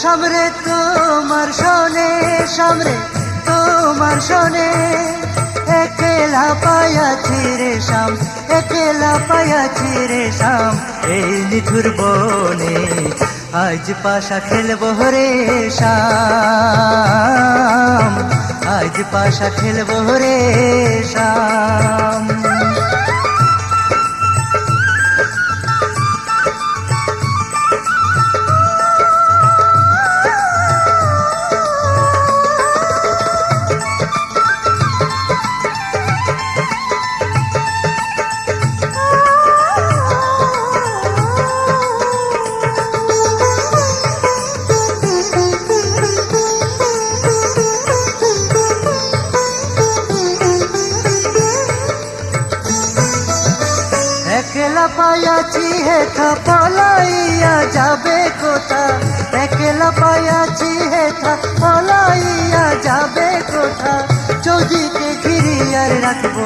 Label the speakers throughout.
Speaker 1: সামরে তোমার শোনে, সামরে তোমার শোনে, একেলা পায়াছি রে শাম, একেলা পায়াছি রে শাম, এই নিঠুর বনে আজ পাশা খেলবো রে শাম, আজ পাশা খেলবো রে শাম। একেলা পায়াছি হেথা পলাইয়া যাবে কোথা, একেলা পায়াছি হেথা পলাইয়া যাবে কোথা, চৌদিকে ঘিরিয়ার রাখবো,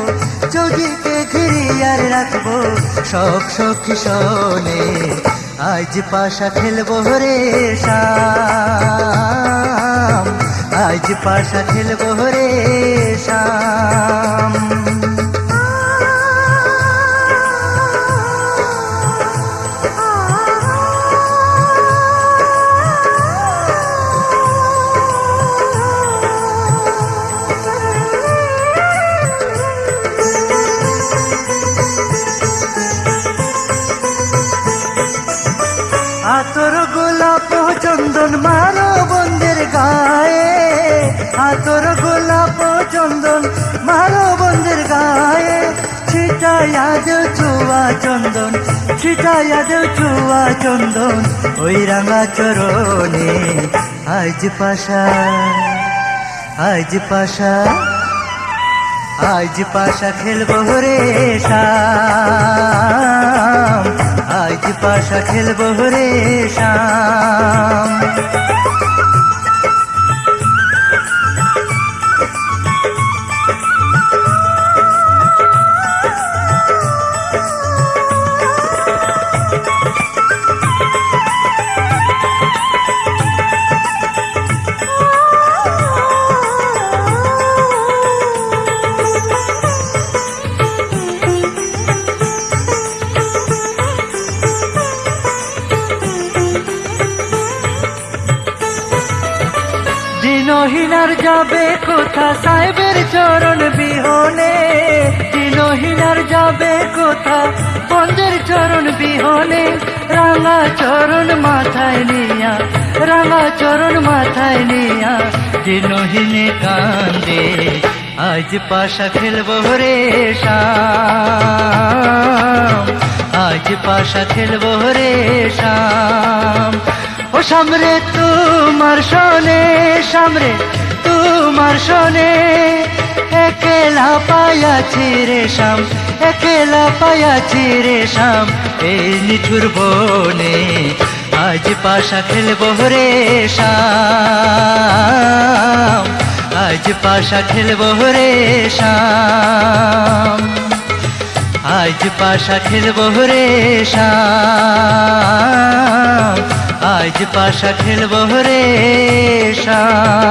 Speaker 1: চৌদিকে ঘিরিয়ার রাখবো সব সখী শোনে, আজ পাশা খেলবো রে শাম, আজ পাশা খেলবো রে শাম। আতর গোলাপ চন্দন মারো বন্ধের গায়ে, আতর গোলাপ চন্দন মারো বন্ধের গায়ে, ছিটাইয়া দেও চুয়া চন্দন, ছিটাইয়া দেও চুয়া চন্দন ওই রাঙা চরণে, আজ পাশা, আজ পাশা, আজ পাশা খেলবো রে শাম, আজ পাশা খেলবো রে শাম। দিনহীনার যাবে কোথা সাহেবের চরণ বিহনে, দিনহীনার যাবে কোথা বন্ধের চরণ বিহনে, রাঙা চরণ মাথায় নিয়া, রাঙা চরণ মাথায় নিয়া দিনহীনে কান্দে, আজ পাশা খেলবো রে শাম, আজ পাশা খেলবো রে শাম। ও সামরে তোমার শোনে, সামরে তোমার শোনে, একেলা পায়াছি রে শাম, একেলা পায়াছি রে শাম, এই নিঠুর বনে আজ পাশা খেলবো রে শাম, আজ পাশা খেলবো রে শাম, আজ পাশা খেলবো রে শাম, আজ পাশা খেলবো রে শাম।